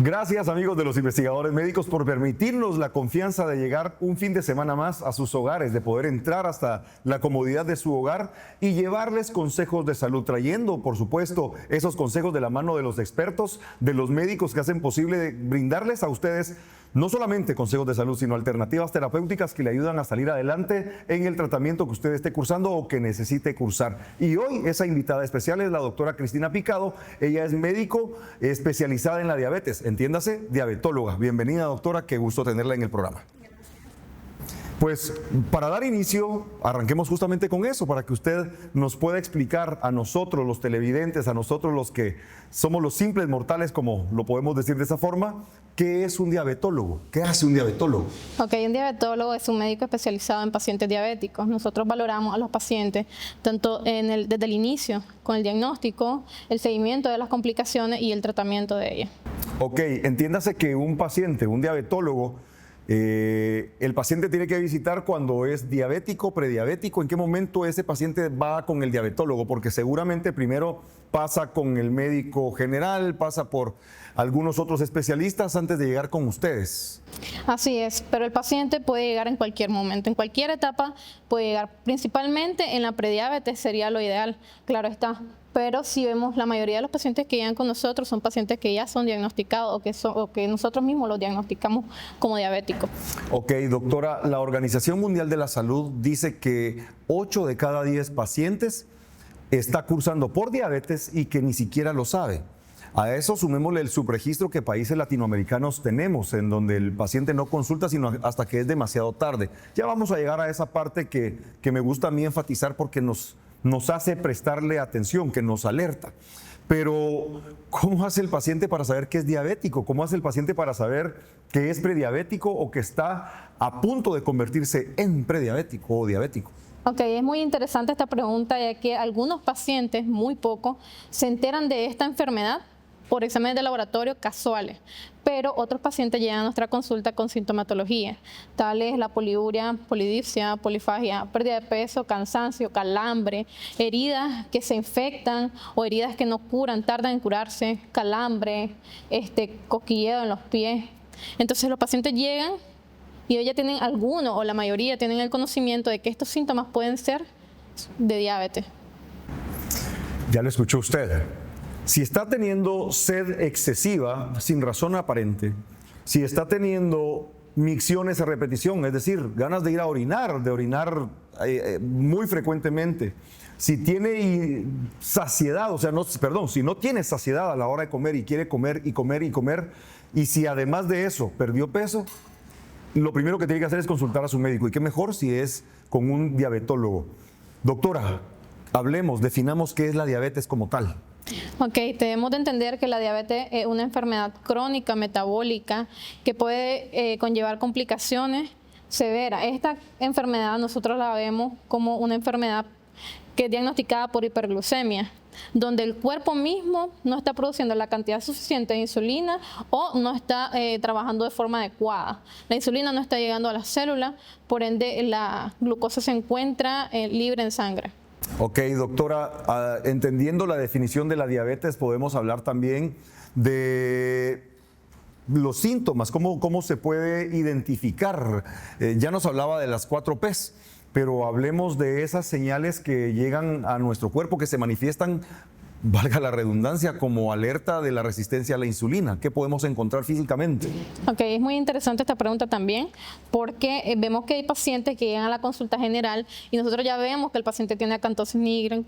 Gracias, amigos de los investigadores médicos, por permitirnos la confianza de llegar un fin de semana más a sus hogares, de poder entrar hasta la comodidad de su hogar y llevarles consejos de salud, trayendo, por supuesto, esos consejos de la mano de los expertos, de los médicos que hacen posible brindarles a ustedes no solamente consejos de salud, sino alternativas terapéuticas que le ayudan a salir adelante en el tratamiento que usted esté cursando o que necesite cursar. Y hoy esa invitada especial es la doctora Cristina Picado. Ella es médico especializada en la diabetes, entiéndase, diabetóloga. Bienvenida, doctora, qué gusto tenerla en el programa. Pues para dar inicio, arranquemos justamente con eso, para que usted nos pueda explicar a nosotros, los televidentes, a nosotros los que somos los simples mortales, como lo podemos decir de esa forma, ¿qué es un diabetólogo? ¿Qué hace un diabetólogo? Ok, un diabetólogo es un médico especializado en pacientes diabéticos. Nosotros valoramos a los pacientes tanto desde el inicio, con el diagnóstico, el seguimiento de las complicaciones y el tratamiento de ellas. Ok, entiéndase que un paciente, un diabetólogo, el paciente tiene que visitar cuando es diabético, prediabético. ¿En qué momento ese paciente va con el diabetólogo? Porque seguramente primero pasa con el médico general, pasa por algunos otros especialistas antes de llegar con ustedes. Así es, pero el paciente puede llegar en cualquier momento, en cualquier etapa puede llegar. Principalmente en la prediabetes sería lo ideal, claro está. Pero si vemos, la mayoría de los pacientes que llegan con nosotros son pacientes que ya son diagnosticados o que nosotros mismos los diagnosticamos como diabéticos. Ok, doctora, la Organización Mundial de la Salud dice que 8 de cada 10 pacientes está cursando por diabetes y que ni siquiera lo sabe. A eso sumémosle el subregistro que países latinoamericanos tenemos, en donde el paciente no consulta sino hasta que es demasiado tarde. Ya vamos a llegar a esa parte que me gusta a mí enfatizar porque nos hace prestarle atención, que nos alerta. Pero, ¿cómo hace el paciente para saber que es diabético? ¿Cómo hace el paciente para saber que es prediabético o que está a punto de convertirse en prediabético o diabético? Ok, es muy interesante esta pregunta, ya que algunos pacientes, muy pocos, se enteran de esta enfermedad por exámenes de laboratorio casuales, pero otros pacientes llegan a nuestra consulta con sintomatología, tales la poliuria, polidipsia, polifagia, pérdida de peso, cansancio, calambre, heridas que se infectan o heridas que no curan, tardan en curarse, calambre, cosquilleo en los pies. Entonces los pacientes llegan y ellos ya tienen alguno o la mayoría tienen el conocimiento de que estos síntomas pueden ser de diabetes. Ya lo escuchó usted. Si está teniendo sed excesiva sin razón aparente, si está teniendo micciones a repetición, es decir, ganas de ir a orinar, muy frecuentemente, si tiene saciedad, si no tiene saciedad a la hora de comer y quiere comer y comer y comer, y si además de eso perdió peso, lo primero que tiene que hacer es consultar a su médico. Y qué mejor si es con un diabetólogo. Doctora, definamos qué es la diabetes como tal. Ok, debemos de entender que la diabetes es una enfermedad crónica, metabólica, que puede conllevar complicaciones severas. Esta enfermedad nosotros la vemos como una enfermedad que es diagnosticada por hiperglucemia, donde el cuerpo mismo no está produciendo la cantidad suficiente de insulina o no está trabajando de forma adecuada. La insulina no está llegando a las células, por ende la glucosa se encuentra libre en sangre. Ok, doctora, entendiendo la definición de la diabetes, podemos hablar también de los síntomas, cómo se puede identificar. Ya nos hablaba de las 4 P's, pero hablemos de esas señales que llegan a nuestro cuerpo, que se manifiestan, valga la redundancia, como alerta de la resistencia a la insulina. ¿Qué podemos encontrar físicamente? Ok, es muy interesante esta pregunta también, porque vemos que hay pacientes que llegan a la consulta general y nosotros ya vemos que el paciente tiene acantosis nigrans,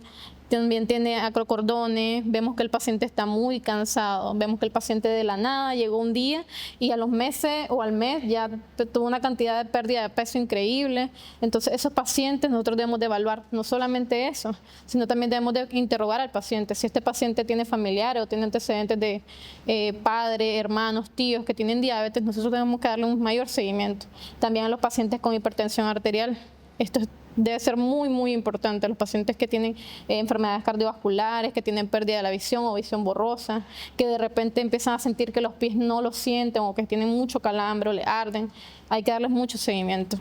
también tiene acrocordones, vemos que el paciente está muy cansado, vemos que el paciente de la nada llegó un día y a los meses o al mes ya tuvo una cantidad de pérdida de peso increíble. Entonces esos pacientes nosotros debemos de evaluar no solamente eso, sino también debemos de interrogar al paciente. Si este paciente tiene familiares o tiene antecedentes de padres, hermanos, tíos que tienen diabetes, nosotros tenemos que darle un mayor seguimiento. También a los pacientes con hipertensión arterial. Esto debe ser muy, muy importante. Los pacientes que tienen enfermedades cardiovasculares, que tienen pérdida de la visión o visión borrosa, que de repente empiezan a sentir que los pies no los sienten o que tienen mucho calambre o le arden, hay que darles mucho seguimiento.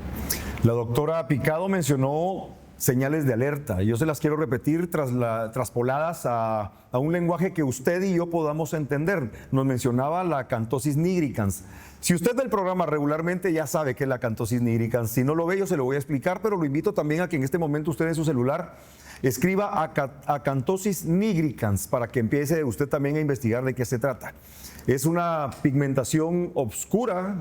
La doctora Picado mencionó señales de alerta. Yo se las quiero repetir traspoladas a un lenguaje que usted y yo podamos entender. Nos mencionaba la acanthosis nigricans. Si usted ve el programa regularmente ya sabe qué es la acanthosis nigricans. Si no lo ve yo se lo voy a explicar, pero lo invito también a que en este momento usted en su celular escriba acanthosis nigricans para que empiece usted también a investigar de qué se trata. Es una pigmentación oscura,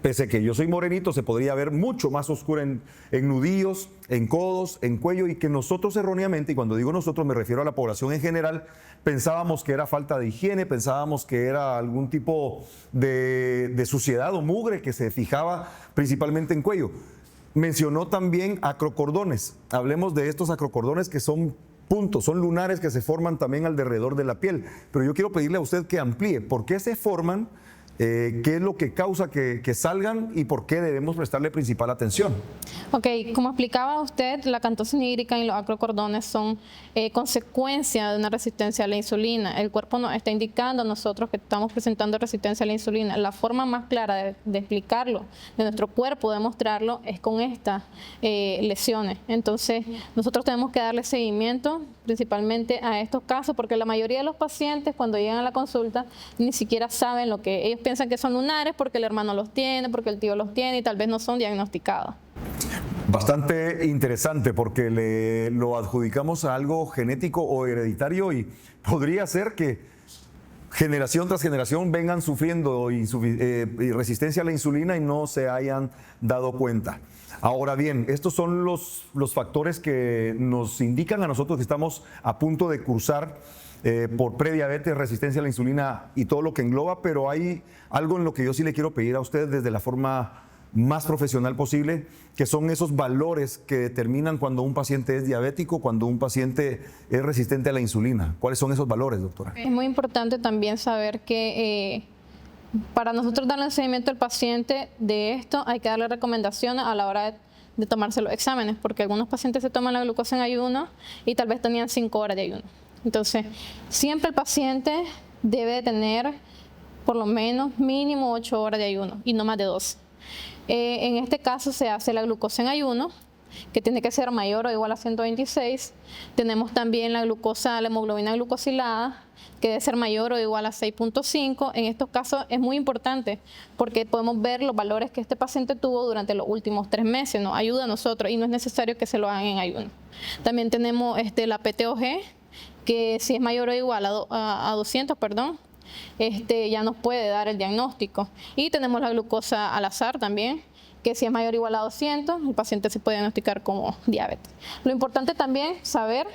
pese a que yo soy morenito, se podría ver mucho más oscura en nudillos, en codos, en cuello, y que nosotros erróneamente, y cuando digo nosotros me refiero a la población en general, pensábamos que era falta de higiene, pensábamos que era algún tipo de suciedad o mugre que se fijaba principalmente en cuello. Mencionó también acrocordones. Hablemos de estos acrocordones que son puntos, son lunares que se forman también alrededor de la piel. Pero yo quiero pedirle a usted que amplíe. ¿Por qué se forman? ¿Qué es lo que causa que salgan y por qué debemos prestarle principal atención? Ok, como explicaba usted, la acanthosis nigricans y los acrocordones son consecuencia de una resistencia a la insulina. El cuerpo nos está indicando a nosotros que estamos presentando resistencia a la insulina. La forma más clara de explicarlo, de nuestro cuerpo, de mostrarlo, es con estas lesiones. Entonces, nosotros tenemos que darle seguimiento principalmente a estos casos, porque la mayoría de los pacientes cuando llegan a la consulta ni siquiera saben lo que ellos piensan que son lunares porque el hermano los tiene, porque el tío los tiene y tal vez no son diagnosticados. Bastante interesante porque lo adjudicamos a algo genético o hereditario y podría ser que generación tras generación vengan sufriendo y resistencia a la insulina y no se hayan dado cuenta. Ahora bien, estos son los factores que nos indican a nosotros que estamos a punto de cursar por prediabetes, resistencia a la insulina y todo lo que engloba, pero hay algo en lo que yo sí le quiero pedir a usted desde la forma más profesional posible, que son esos valores que determinan cuando un paciente es diabético, cuando un paciente es resistente a la insulina. ¿Cuáles son esos valores, doctora? Es muy importante también saber que para nosotros darle seguimiento al paciente de esto hay que darle recomendaciones a la hora de tomarse los exámenes, porque algunos pacientes se toman la glucosa en ayuno y tal vez tenían 5 horas de ayuno. Entonces, siempre el paciente debe de tener por lo menos mínimo 8 horas de ayuno y no más de 12. En este caso se hace la glucosa en ayuno, que tiene que ser mayor o igual a 126. Tenemos también la glucosa, la hemoglobina glucosilada, que debe ser mayor o igual a 6.5. En estos casos es muy importante porque podemos ver los valores que este paciente tuvo durante los últimos 3 meses. Nos ayuda a nosotros y no es necesario que se lo hagan en ayuno. También tenemos la PTOG, que si es mayor o igual a 200, ya nos puede dar el diagnóstico. Y tenemos la glucosa al azar también, que si es mayor o igual a 200, el paciente se puede diagnosticar como diabetes. Lo importante también saber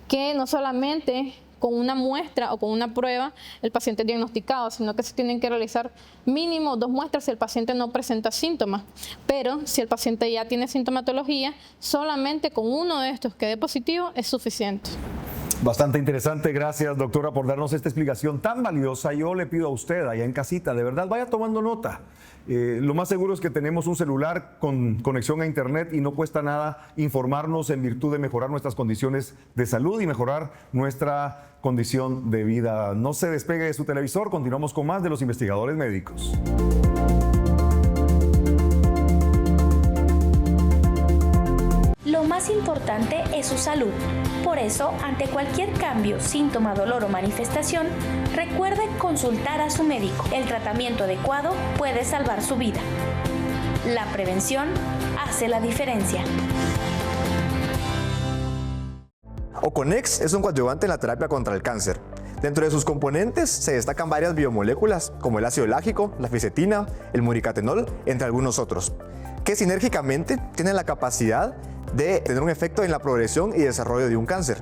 que no solamente con una muestra o con una prueba el paciente es diagnosticado, sino que se tienen que realizar mínimo 2 muestras si el paciente no presenta síntomas. Pero si el paciente ya tiene sintomatología, solamente con uno de estos que dé positivo es suficiente. Bastante interesante, gracias doctora por darnos esta explicación tan valiosa. Yo le pido a usted allá en casita, de verdad vaya tomando nota. Lo más seguro es que tenemos un celular con conexión a internet y no cuesta nada informarnos en virtud de mejorar nuestras condiciones de salud y mejorar nuestra condición de vida. No se despegue de su televisor, continuamos con más de los investigadores médicos. Lo más importante es su salud. Por eso, ante cualquier cambio, síntoma, dolor o manifestación, recuerde consultar a su médico. El tratamiento adecuado puede salvar su vida. La prevención hace la diferencia. Oconex es un coadyuvante en la terapia contra el cáncer. Dentro de sus componentes se destacan varias biomoléculas como el ácido lágico, la fisetina, el muricatenol, entre algunos otros, que sinérgicamente tienen la capacidad de tener un efecto en la progresión y desarrollo de un cáncer.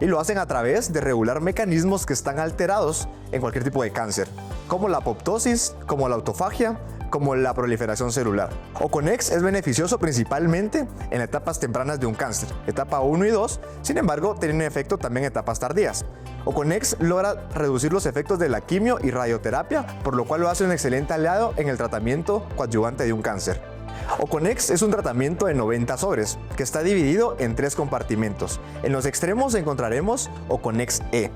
Y lo hacen a través de regular mecanismos que están alterados en cualquier tipo de cáncer, como la apoptosis, como la autofagia, como la proliferación celular. Oconex es beneficioso principalmente en etapas tempranas de un cáncer, etapa 1 y 2, sin embargo tiene un efecto también en etapas tardías. Oconex logra reducir los efectos de la quimio y radioterapia, por lo cual lo hace un excelente aliado en el tratamiento coadyuvante de un cáncer. Oconex es un tratamiento de 90 sobres que está dividido en 3 compartimentos. En los extremos encontraremos Oconex E,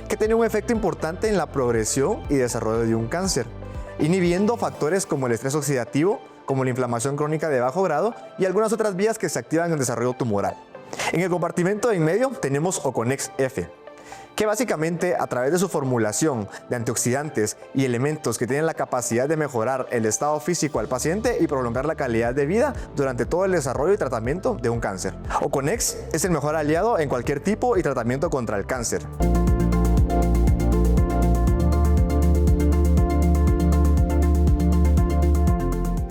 que tiene un efecto importante en la progresión y desarrollo de un cáncer, inhibiendo factores como el estrés oxidativo, como la inflamación crónica de bajo grado y algunas otras vías que se activan en el desarrollo tumoral. En el compartimento de en medio tenemos Oconex F, que básicamente a través de su formulación de antioxidantes y elementos que tienen la capacidad de mejorar el estado físico al paciente y prolongar la calidad de vida durante todo el desarrollo y tratamiento de un cáncer. Oconex es el mejor aliado en cualquier tipo y tratamiento contra el cáncer.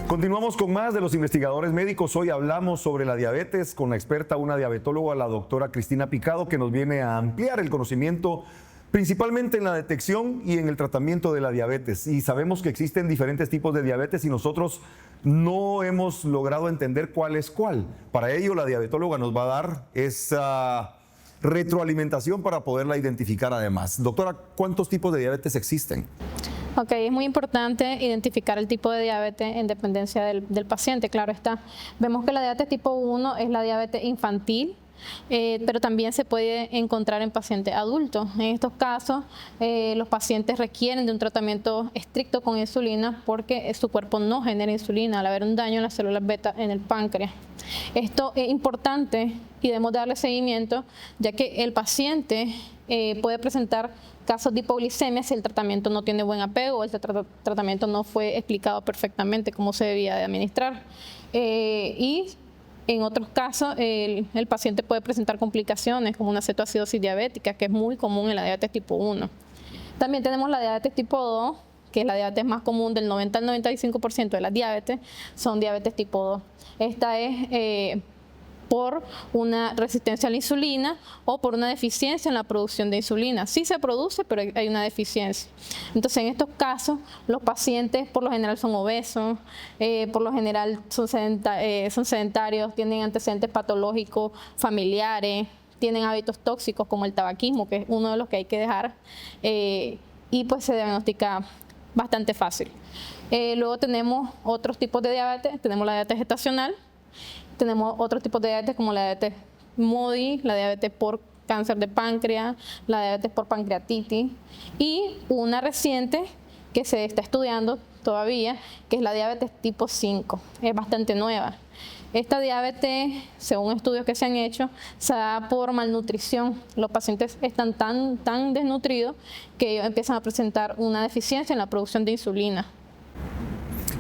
Continuamos con más de los investigadores médicos. Hoy hablamos sobre la diabetes con la experta, una diabetóloga, la doctora Cristina Picado, que nos viene a ampliar el conocimiento principalmente en la detección y en el tratamiento de la diabetes. Y sabemos que existen diferentes tipos de diabetes y nosotros no hemos logrado entender cuál es cuál. Para ello, la diabetóloga nos va a dar esa retroalimentación para poderla identificar además. Doctora, ¿cuántos tipos de diabetes existen? Ok, es muy importante identificar el tipo de diabetes en dependencia del paciente, claro está. Vemos que la diabetes tipo 1 es la diabetes infantil, pero también se puede encontrar en pacientes adultos. En estos casos, los pacientes requieren de un tratamiento estricto con insulina porque su cuerpo no genera insulina al haber un daño en las células beta en el páncreas. Esto es importante y debemos darle seguimiento, ya que el paciente puede presentar casos de hipoglicemia si el tratamiento no tiene buen apego o el tratamiento no fue explicado perfectamente cómo se debía de administrar. Y en otros casos, el paciente puede presentar complicaciones como una cetoacidosis diabética, que es muy común en la diabetes tipo 1. También tenemos la diabetes tipo 2, que es la diabetes más común, del 90 al 95% de las diabetes son diabetes tipo 2. Esta es por una resistencia a la insulina o por una deficiencia en la producción de insulina. Sí se produce, pero hay una deficiencia. Entonces, en estos casos, los pacientes por lo general son obesos, por lo general son sedentarios, tienen antecedentes patológicos familiares, tienen hábitos tóxicos como el tabaquismo, que es uno de los que hay que dejar, y pues se diagnostica bastante fácil. Luego tenemos otros tipos de diabetes, tenemos la diabetes gestacional, tenemos otros tipos de diabetes como la diabetes MODY, la diabetes por cáncer de páncreas, la diabetes por pancreatitis y una reciente que se está estudiando todavía, que es la diabetes tipo 5, es bastante nueva. Esta diabetes, según estudios que se han hecho, se da por malnutrición. Los pacientes están tan desnutridos que ellos empiezan a presentar una deficiencia en la producción de insulina.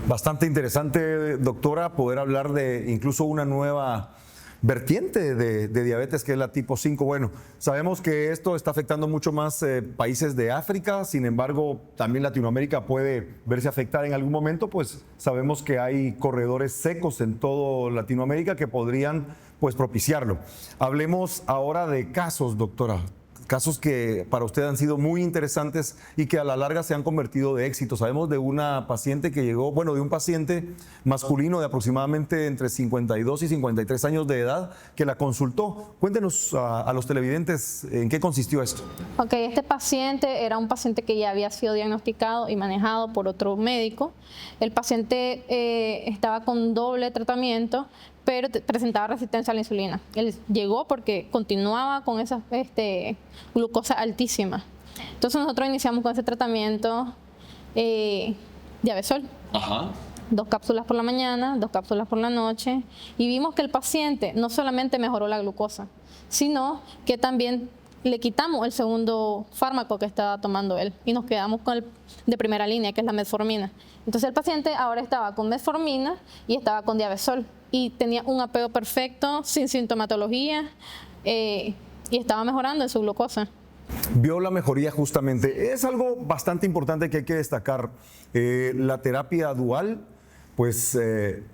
Bastante interesante, doctora, poder hablar de incluso una nueva vertiente de diabetes, que es la tipo 5. Bueno, sabemos que esto está afectando mucho más países de África, sin embargo, también Latinoamérica puede verse afectada en algún momento, pues sabemos que hay corredores secos en todo Latinoamérica que podrían pues propiciarlo. Hablemos ahora de casos, doctora. Casos que para usted han sido muy interesantes y que a la larga se han convertido de éxito. Sabemos de una paciente que llegó, bueno, de un paciente masculino de aproximadamente entre 52 y 53 años de edad que la consultó. Cuéntenos a los televidentes en qué consistió esto. Ok, este paciente era un paciente que ya había sido diagnosticado y manejado por otro médico. El paciente estaba con doble tratamiento, pero presentaba resistencia a la insulina. Él llegó porque continuaba con esa glucosa altísima. Entonces nosotros iniciamos con ese tratamiento Diabesol. Ajá. 2 cápsulas por la mañana, 2 cápsulas por la noche, y vimos que el paciente no solamente mejoró la glucosa, sino que también le quitamos el segundo fármaco que estaba tomando él y nos quedamos con el de primera línea, que es la metformina. Entonces el paciente ahora estaba con metformina y estaba con Diabesol y tenía un apego perfecto, sin sintomatología, y estaba mejorando en su glucosa. Vio la mejoría justamente. Es algo bastante importante que hay que destacar. La terapia dual, pues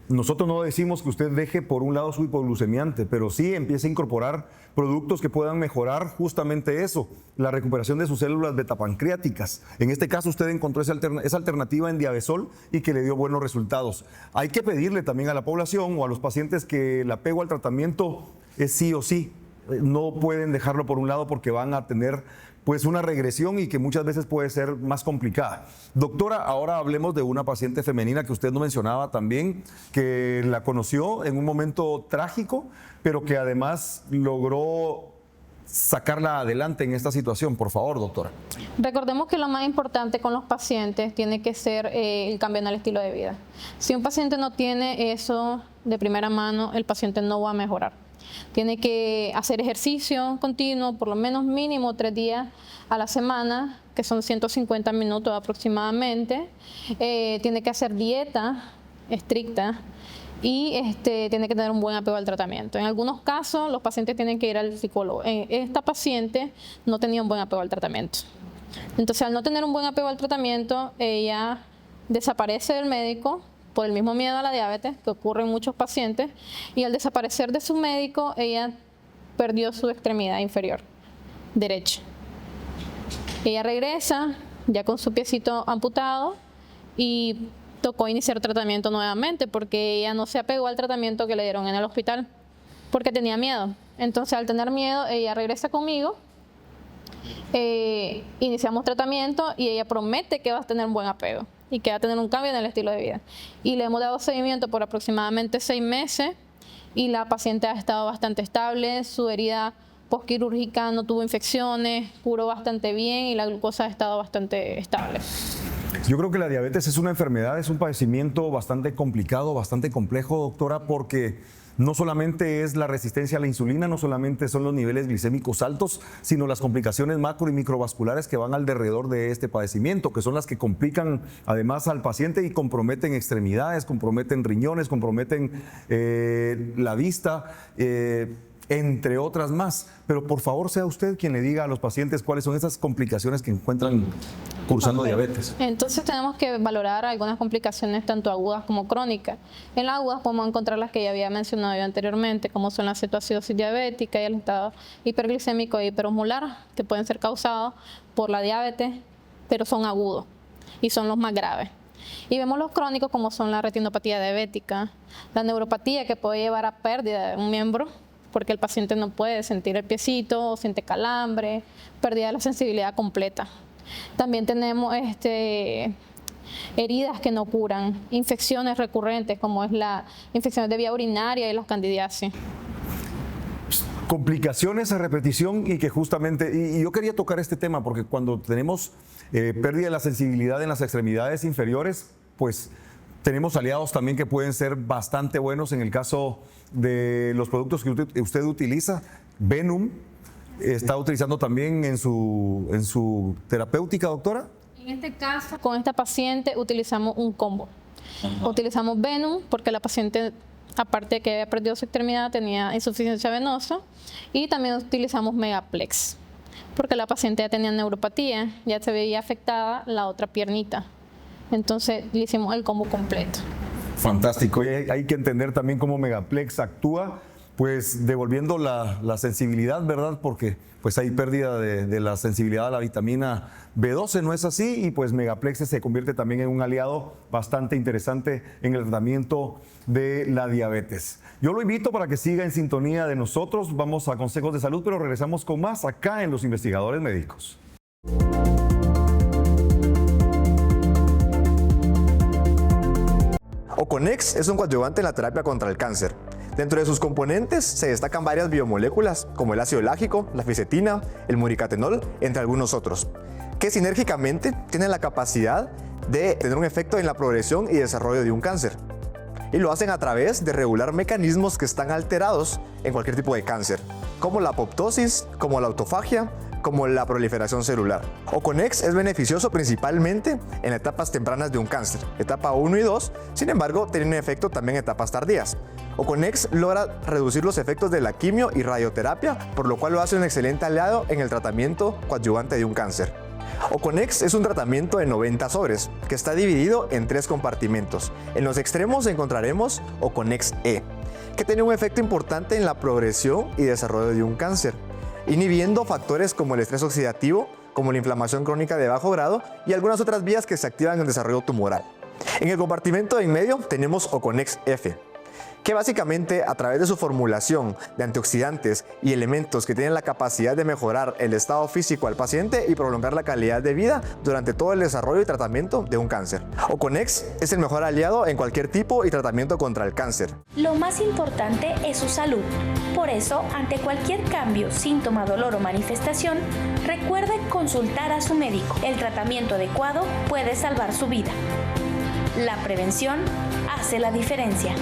nosotros no decimos que usted deje por un lado su hipoglucemiante, pero sí empiece a incorporar productos que puedan mejorar justamente eso, la recuperación de sus células betapancreáticas. En este caso usted encontró esa alternativa en Diabesol y que le dio buenos resultados. Hay que pedirle también a la población o a los pacientes que el apego al tratamiento es sí o sí. No pueden dejarlo por un lado porque van a tener pues una regresión y que muchas veces puede ser más complicada. Doctora, ahora hablemos de una paciente femenina que usted no mencionaba también, que la conoció en un momento trágico, pero que además logró sacarla adelante en esta situación? Por favor, doctora. Recordemos que lo más importante con los pacientes tiene que ser el cambio en el estilo de vida. Si un paciente no tiene eso de primera mano, el paciente no va a mejorar. Tiene que hacer ejercicio continuo, por lo menos mínimo 3 días a la semana, que son 150 minutos aproximadamente. Tiene que hacer dieta estricta y tiene que tener un buen apego al tratamiento. En algunos casos, los pacientes tienen que ir al psicólogo. Esta paciente no tenía un buen apego al tratamiento. Entonces, al no tener un buen apego al tratamiento, ella desaparece del médico por el mismo miedo a la diabetes que ocurre en muchos pacientes, y al desaparecer de su médico, ella perdió su extremidad inferior derecha. Ella regresa ya con su piecito amputado y tocó iniciar tratamiento nuevamente porque ella no se apegó al tratamiento que le dieron en el hospital porque tenía miedo. Entonces, al tener miedo, ella regresa conmigo, iniciamos tratamiento y ella promete que va a tener un buen apego y que va a tener un cambio en el estilo de vida. Y le hemos dado seguimiento por aproximadamente 6 meses y la paciente ha estado bastante estable, su herida postquirúrgica no tuvo infecciones, curó bastante bien y la glucosa ha estado bastante estable. Yo creo que la diabetes es una enfermedad, es un padecimiento bastante complicado, bastante complejo, doctora, porque no solamente es la resistencia a la insulina, no solamente son los niveles glicémicos altos, sino las complicaciones macro y microvasculares que van alrededor de este padecimiento, que son las que complican además al paciente y comprometen extremidades, comprometen riñones, comprometen la vista, entre otras más. Pero por favor, sea usted quien le diga a los pacientes cuáles son esas complicaciones que encuentran cursando diabetes. Entonces tenemos que valorar algunas complicaciones tanto agudas como crónicas. En las agudas podemos encontrar las que ya había mencionado yo anteriormente, como son la cetoacidosis diabética y el estado hiperglicémico e hiperosmolar, que pueden ser causados por la diabetes, pero son agudos y son los más graves. Y vemos los crónicos como son la retinopatía diabética, la neuropatía, que puede llevar a pérdida de un miembro, porque el paciente no puede sentir el piecito, siente calambre, pérdida de la sensibilidad completa. También tenemos heridas que no curan, infecciones recurrentes como es la infección de vía urinaria y las candidiasis. Complicaciones a repetición y que justamente, y yo quería tocar este tema porque cuando tenemos pérdida de la sensibilidad en las extremidades inferiores, pues tenemos aliados también que pueden ser bastante buenos. En el caso de los productos que usted utiliza, Venum, ¿está utilizando también en su terapéutica, doctora? En este caso, con esta paciente utilizamos un combo. Utilizamos Venum porque la paciente, aparte de que había perdido su extremidad, tenía insuficiencia venosa, y también utilizamos Megaplex porque la paciente ya tenía neuropatía, ya se veía afectada la otra piernita. Entonces le hicimos el combo completo. Fantástico. Y hay que entender también cómo Megaplex actúa, pues devolviendo la sensibilidad, ¿verdad? Porque pues hay pérdida de la sensibilidad a la vitamina B12, ¿no es así? Y pues Megaplex se convierte también en un aliado bastante interesante en el tratamiento de la diabetes. Yo lo invito para que siga en sintonía de nosotros. Vamos a consejos de salud, pero regresamos con más acá en Los Investigadores Médicos. Oconex es un coadyuvante en la terapia contra el cáncer. Dentro de sus componentes se destacan varias biomoléculas como el ácido láctico, la fisetina, el muricatenol, entre algunos otros, que sinérgicamente tienen la capacidad de tener un efecto en la progresión y desarrollo de un cáncer. Y lo hacen a través de regular mecanismos que están alterados en cualquier tipo de cáncer, como la apoptosis, como la autofagia, como la proliferación celular. Oconex es beneficioso principalmente en etapas tempranas de un cáncer, etapa 1 y 2, sin embargo tiene un efecto también en etapas tardías. Oconex logra reducir los efectos de la quimio y radioterapia, por lo cual lo hace un excelente aliado en el tratamiento coadyuvante de un cáncer. Oconex es un tratamiento de 90 sobres, que está dividido en 3 compartimentos. En los extremos encontraremos Oconex E, que tiene un efecto importante en la progresión y desarrollo de un cáncer, inhibiendo factores como el estrés oxidativo, como la inflamación crónica de bajo grado y algunas otras vías que se activan en el desarrollo tumoral. En el compartimento de en medio tenemos Oconex F, que básicamente a través de su formulación de antioxidantes y elementos que tienen la capacidad de mejorar el estado físico al paciente y prolongar la calidad de vida durante todo el desarrollo y tratamiento de un cáncer. Oconex es el mejor aliado en cualquier tipo y tratamiento contra el cáncer. Lo más importante es su salud. Por eso, ante cualquier cambio, síntoma, dolor o manifestación, recuerde consultar a su médico. El tratamiento adecuado puede salvar su vida. La prevención hace la diferencia.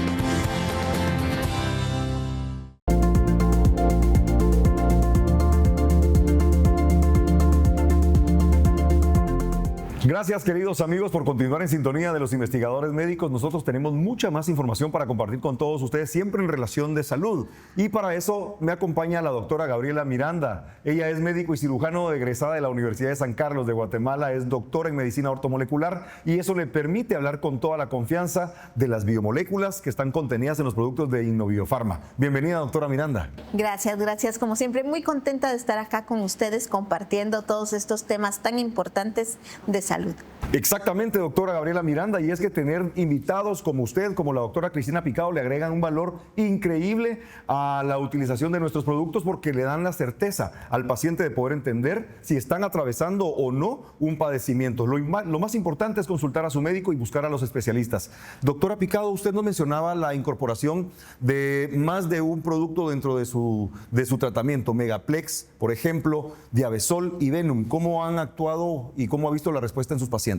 Gracias, queridos amigos, por continuar en sintonía de los investigadores médicos. Nosotros tenemos mucha más información para compartir con todos ustedes, siempre en relación de salud. Y para eso me acompaña la doctora Gabriela Miranda. Ella es médico y cirujano egresada de la Universidad de San Carlos de Guatemala, es doctora en medicina ortomolecular y eso le permite hablar con toda la confianza de las biomoléculas que están contenidas en los productos de Innoviofarma. Bienvenida, doctora Miranda. Gracias. Como siempre, muy contenta de estar acá con ustedes compartiendo todos estos temas tan importantes de salud. Exactamente, doctora Gabriela Miranda, y es que tener invitados como usted, como la doctora Cristina Picado, le agregan un valor increíble a la utilización de nuestros productos porque le dan la certeza al paciente de poder entender si están atravesando o no un padecimiento. Lo más importante es consultar a su médico y buscar a los especialistas. Doctora Picado, usted nos mencionaba la incorporación de más de un producto dentro de su tratamiento, Megaplex, por ejemplo, Diabesol y Venum. ¿Cómo han actuado y cómo ha visto la respuesta en sus pacientes?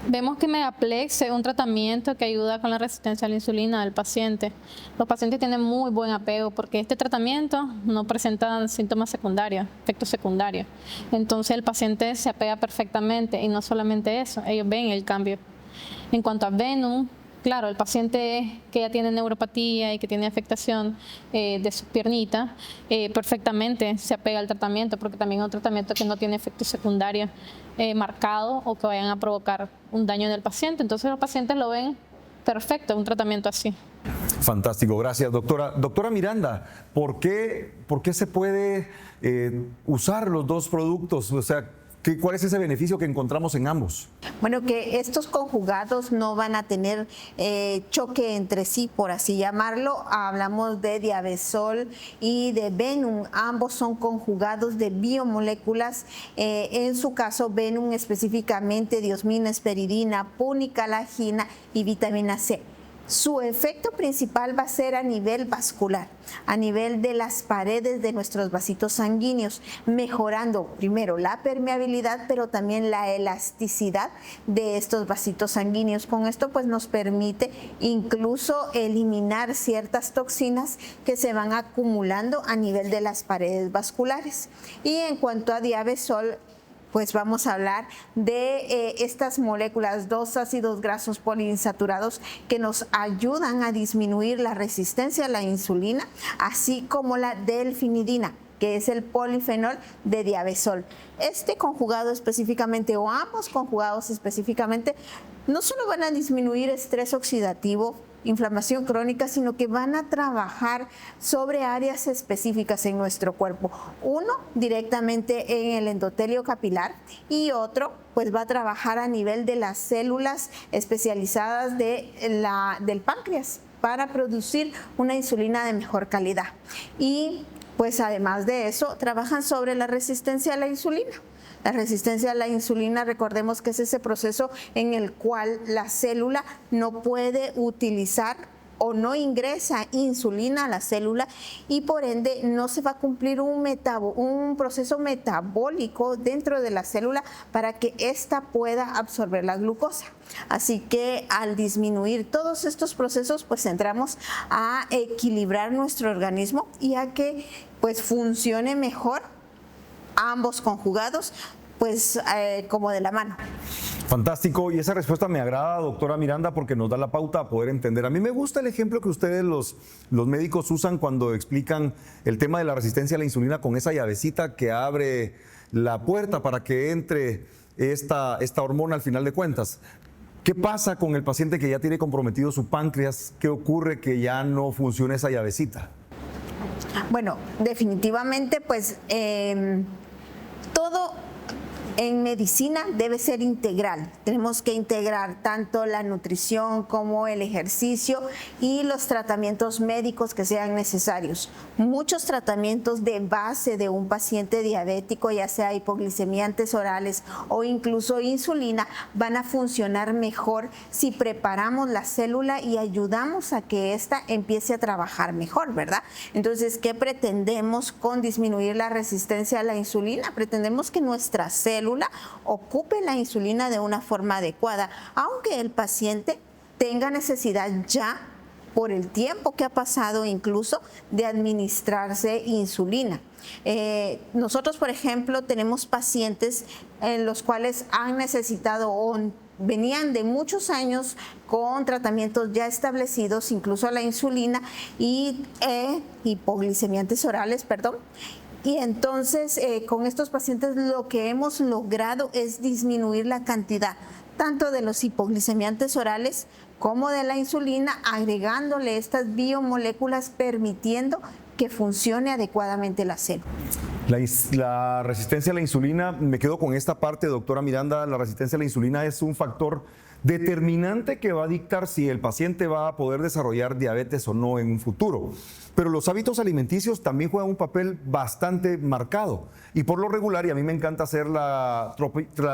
Vemos que Megaplex es un tratamiento que ayuda con la resistencia a la insulina del paciente. Los pacientes tienen muy buen apego porque este tratamiento no presenta síntomas secundarios, efectos secundarios. Entonces el paciente se apega perfectamente y no solamente eso, ellos ven el cambio. En cuanto a Venum, claro, el paciente que ya tiene neuropatía y que tiene afectación de sus piernitas, perfectamente se apega al tratamiento porque también es un tratamiento que no tiene efectos secundarios marcados o que vayan a provocar un daño en el paciente. Entonces los pacientes lo ven perfecto, un tratamiento así. Fantástico, gracias, doctora. Doctora Miranda, ¿por qué se puede usar los dos productos? O sea, ¿cuál es ese beneficio que encontramos en ambos? Bueno, que estos conjugados no van a tener choque entre sí, por así llamarlo. Hablamos de Diabesol y de Venum. Ambos son conjugados de biomoléculas. En su caso, Venum específicamente diosmina, esperidina, punicalagina y vitamina C. Su efecto principal va a ser a nivel vascular, a nivel de las paredes de nuestros vasitos sanguíneos, mejorando primero la permeabilidad, pero también la elasticidad de estos vasitos sanguíneos. Con esto pues nos permite incluso eliminar ciertas toxinas que se van acumulando a nivel de las paredes vasculares. Y en cuanto a Diabesol, pues vamos a hablar de estas moléculas, 2 ácidos grasos poliinsaturados que nos ayudan a disminuir la resistencia a la insulina, así como la delfinidina, que es el polifenol de Diabesol. Este conjugado específicamente, o ambos conjugados específicamente, no solo van a disminuir estrés oxidativo, inflamación crónica, sino que van a trabajar sobre áreas específicas en nuestro cuerpo. Uno directamente en el endotelio capilar y otro pues va a trabajar a nivel de las células especializadas del páncreas para producir una insulina de mejor calidad. Y pues además de eso, trabajan sobre la resistencia a la insulina. La resistencia a la insulina, recordemos que es ese proceso en el cual la célula no puede utilizar o no ingresa insulina a la célula y por ende no se va a cumplir un proceso metabólico dentro de la célula para que ésta pueda absorber la glucosa. Así que al disminuir todos estos procesos, pues entramos a equilibrar nuestro organismo y a que pues funcione mejor ambos conjugados, pues como de la mano. Fantástico, y esa respuesta me agrada, doctora Miranda, porque nos da la pauta a poder entender. A mí me gusta el ejemplo que ustedes los médicos usan cuando explican el tema de la resistencia a la insulina con esa llavecita que abre la puerta para que entre esta hormona al final de cuentas. ¿Qué pasa con el paciente que ya tiene comprometido su páncreas? ¿Qué ocurre que ya no funciona esa llavecita? Bueno, definitivamente pues todo En medicina debe ser integral. Tenemos que integrar tanto la nutrición como el ejercicio y los tratamientos médicos que sean necesarios. Muchos tratamientos de base de un paciente diabético, ya sea hipoglicemiantes orales o incluso insulina, van a funcionar mejor si preparamos la célula y ayudamos a que ésta empiece a trabajar mejor, ¿verdad? Entonces, ¿qué pretendemos con disminuir la resistencia a la insulina? Pretendemos que nuestra célula ocupe la insulina de una forma adecuada, aunque el paciente tenga necesidad ya por el tiempo que ha pasado incluso de administrarse insulina. Nosotros, por ejemplo, tenemos pacientes en los cuales han necesitado o venían de muchos años con tratamientos ya establecidos, incluso a la insulina y hipoglicemiantes orales, perdón. Y entonces con estos pacientes lo que hemos logrado es disminuir la cantidad tanto de los hipoglicemiantes orales como de la insulina, agregándole estas biomoléculas, permitiendo que funcione adecuadamente la célula. La resistencia a la insulina, me quedo con esta parte, doctora Miranda, la resistencia a la insulina es un factor determinante que va a dictar si el paciente va a poder desarrollar diabetes o no en un futuro. Pero los hábitos alimenticios también juegan un papel bastante marcado. Y por lo regular, y a mí me encanta hacer la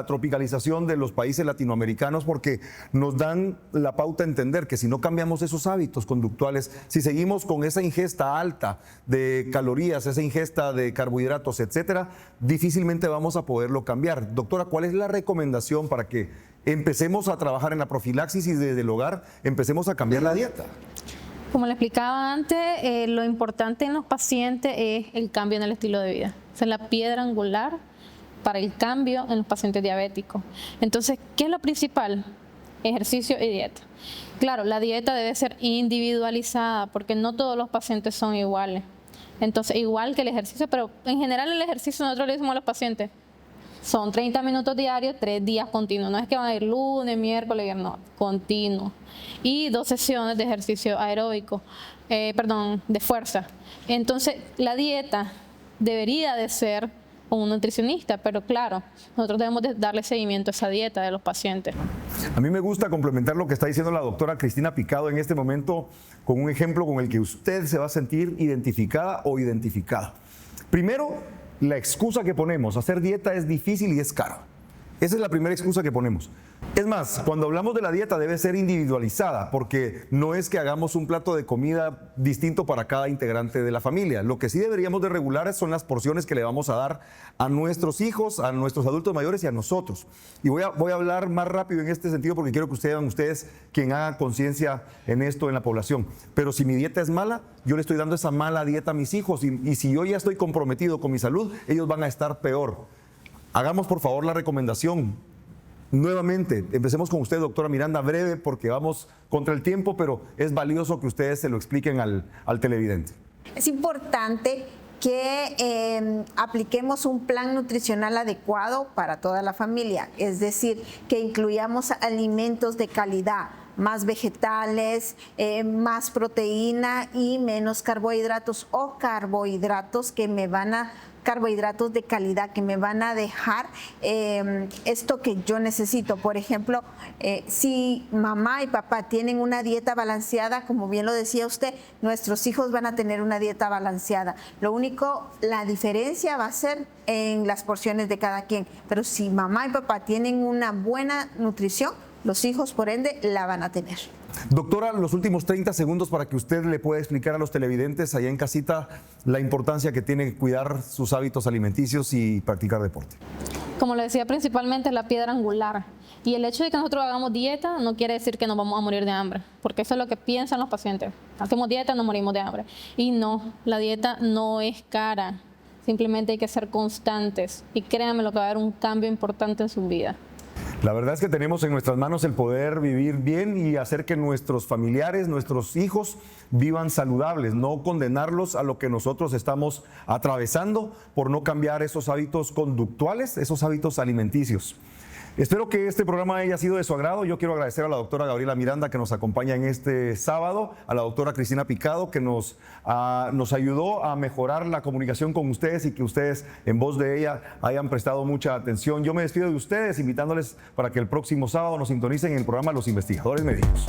tropicalización de los países latinoamericanos porque nos dan la pauta a entender que si no cambiamos esos hábitos conductuales, si seguimos con esa ingesta alta de calorías, esa ingesta de carbohidratos, etcétera, difícilmente vamos a poderlo cambiar. Doctora, ¿cuál es la recomendación para que empecemos a trabajar en la profilaxis y desde el hogar empecemos a cambiar la dieta? Como le explicaba antes, lo importante en los pacientes es el cambio en el estilo de vida. Esa es la piedra angular para el cambio en los pacientes diabéticos. Entonces, ¿qué es lo principal? Ejercicio y dieta. Claro, la dieta debe ser individualizada porque no todos los pacientes son iguales. Entonces, igual que el ejercicio, pero en general el ejercicio nosotros le decimos a los pacientes, son 30 minutos diarios, 3 días continuos. No es que van a ir lunes, miércoles, viernes, no, continuo. Y 2 sesiones de ejercicio aeróbico, de fuerza. Entonces, la dieta debería de ser un nutricionista, pero claro, nosotros debemos de darle seguimiento a esa dieta de los pacientes. A mí me gusta complementar lo que está diciendo la doctora Cristina Picado en este momento con un ejemplo con el que usted se va a sentir identificada o identificado. Primero, la excusa que ponemos, hacer dieta es difícil y es caro. Esa es la primera excusa que ponemos. Es más, cuando hablamos de la dieta debe ser individualizada, porque no es que hagamos un plato de comida distinto para cada integrante de la familia. Lo que sí deberíamos de regular son las porciones que le vamos a dar a nuestros hijos, a nuestros adultos mayores y a nosotros. Y voy a hablar más rápido en este sentido porque quiero que ustedes quien haga conciencia en esto en la población. Pero si mi dieta es mala, yo le estoy dando esa mala dieta a mis hijos y si yo ya estoy comprometido con mi salud, ellos van a estar peor. Hagamos por favor la recomendación. Nuevamente, empecemos con usted, doctora Miranda, breve porque vamos contra el tiempo, pero es valioso que ustedes se lo expliquen al televidente. Es importante que apliquemos un plan nutricional adecuado para toda la familia, es decir, que incluyamos alimentos de calidad, más vegetales, más proteína y menos carbohidratos o carbohidratos carbohidratos de calidad que me van a dejar esto que yo necesito. Por ejemplo, si mamá y papá tienen una dieta balanceada, como bien lo decía usted, nuestros hijos van a tener una dieta balanceada. La diferencia va a ser en las porciones de cada quien. Pero si mamá y papá tienen una buena nutrición, los hijos, por ende, la van a tener. Doctora, los últimos 30 segundos para que usted le pueda explicar a los televidentes allá en casita la importancia que tiene cuidar sus hábitos alimenticios y practicar deporte. Como le decía, principalmente la piedra angular. Y el hecho de que nosotros hagamos dieta no quiere decir que nos vamos a morir de hambre, porque eso es lo que piensan los pacientes. Hacemos dieta, nos morimos de hambre. Y no, la dieta no es cara. Simplemente hay que ser constantes. Y créanme lo que va a haber un cambio importante en su vida. La verdad es que tenemos en nuestras manos el poder vivir bien y hacer que nuestros familiares, nuestros hijos vivan saludables, no condenarlos a lo que nosotros estamos atravesando por no cambiar esos hábitos conductuales, esos hábitos alimenticios. Espero que este programa haya sido de su agrado. Yo quiero agradecer a la doctora Gabriela Miranda que nos acompaña en este sábado, a la doctora Cristina Picado que nos ayudó a mejorar la comunicación con ustedes y que ustedes en voz de ella hayan prestado mucha atención. Yo me despido de ustedes invitándoles para que el próximo sábado nos sintonicen en el programa Los Investigadores Médicos.